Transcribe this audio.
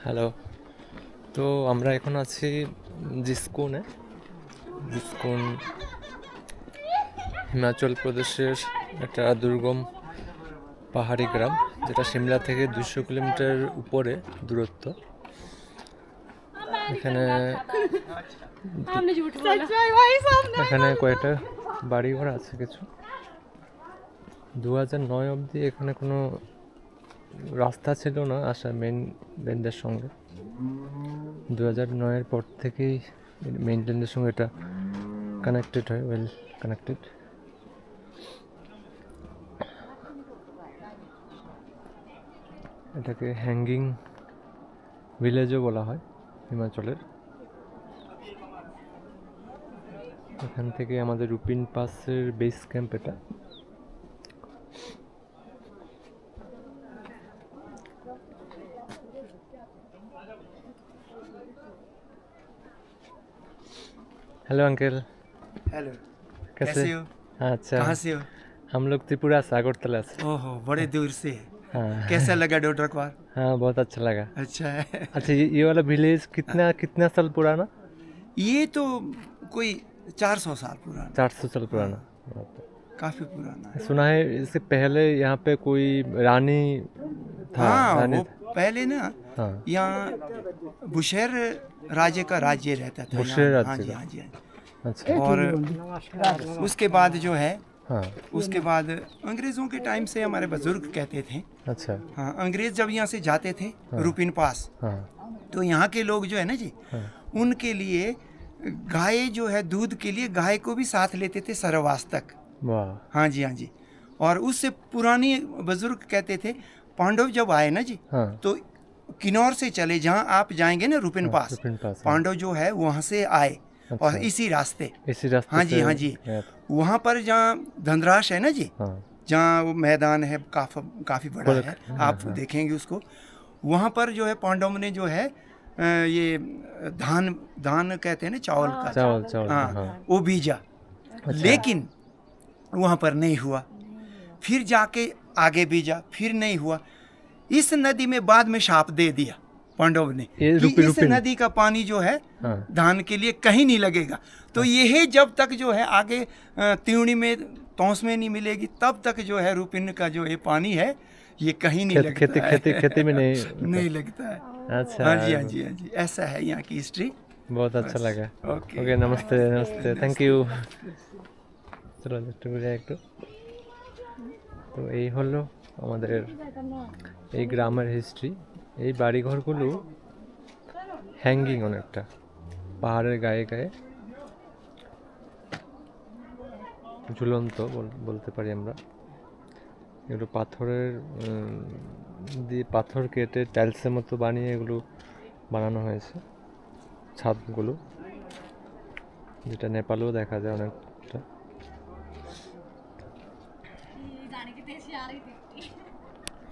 Hello. তো আমরা এখন আছি জিসকোনে। জিসকোন হিমাচল প্রদেশের একটা দুর্গম পাহাড়ি গ্রাম, যেটা সিমলা থেকে 200 কিলোমিটার উপরে দূরত্ব। এখানে এখানে কয়েকটা বাড়িঘর আছে কিছু। 2009 অবধি এখানে কোনো রাস্তা ছিল না আসা মেন লেনদের সঙ্গে। 2009-এর পর থেকেই মেন লেনদের সঙ্গে এটা কানেক্টেড হয়, ওয়েল কানেক্টেড। এটাকে হ্যাঙ্গিং ভিলেজও বলা হয় হিমাচলের। এখান থেকে আমাদের রুপিন পাসের বেস ক্যাম্প এটা। Hello uncle. हेलो, कैसे कैसे हो? अच्छा, कहाँ से हो? हम लोग त्रिपुरा से, अगरतला से। ओहो, बड़े दूर से। हाँ कैसा लगा डोडा क्वार? हाँ, बहुत अच्छा लगा। अच्छा है। अच्छा, ये वाला विलेज कितना साल पुराना? ये तो कोई 400 साल पुराना, 400 साल पुराना। काफी पुराना है। सुना है इससे पहले यहाँ पे कोई रानी था। हाँ, रानी वो पहले ना हाँ, यहाँ बुशेर राज्य का राज्य रहता था। बुशेर यहाँ। राज्य हाँ जी, का। हाँ जी, हाँ जी। अच्छा और उसके बाद जो है, हाँ, उसके बाद अंग्रेजों के टाइम से हमारे बुजुर्ग कहते थे। अच्छा हाँ, अंग्रेज जब यहाँ से जाते थे रूपिन पास, हाँ तो यहाँ के लोग जो है ना जी, हाँ, उनके लिए गाय जो है, दूध के लिए गाय को भी साथ लेते थे सरवास तक। वाह हाँ जी, हाँ जी। और उससे पुरानी बुजुर्ग कहते थे, पांडव जब आए ना जी, हाँ, तो किन्नौर से चले, जहाँ आप जाएंगे ना रूपिन पास, रूपिन पास, हाँ। पांडव जो है वहाँ से आए। अच्छा। और इसी रास्ते, इसी रास्ते हाँ से जी, हाँ जी, गया था। वहाँ पर जहाँ धनराश है ना जी, हाँ जहाँ वो मैदान है काफ़ी बड़ा है, आप हाँ। देखेंगे उसको। वहाँ पर जो है पांडव ने जो है ये धान कहते हैं ना, चावल का, चावल हाँ, हाँ। वो बीजा। लेकिन वहाँ पर नहीं हुआ। फिर जाके आगे बीजा, फिर नहीं हुआ। इस नदी में बाद में शाप दे दिया पांडव ने ये कि इस रूपिन। नदी का पानी जो है हाँ। धान के लिए कहीं नहीं लगेगा। तो यही जब तक जो है आगे त्यूणी में, तौस में नहीं मिलेगी, तब तक जो है रूपिन का जो ये पानी है, ये कहीं नहीं लगता है। खेती में नहीं नहीं लगता है। अच्छा। हाँ जी, हाँ जी, हाँ जी, ऐसा है यहाँ की हिस्ट्री। बहुत अच्छा लगा। ओके, ओके, नमस्ते नमस्ते, थैंक यू। চলো একটু ঘুরে একটু। তো এই হলো আমাদের এই গ্রামের হিস্ট্রি। এই বাড়িঘরগুলো হ্যাঙ্গিং অনেকটা পাহাড়ের গায়ে গায়ে ঝুলন্ত বলতে পারি আমরা। এগুলো পাথরের দিয়ে পাথর কেটে টাইলসের মতো বানিয়ে এগুলো বানানো হয়েছে ছাদগুলো, যেটা নেপালেও দেখা যায় অনেকটা।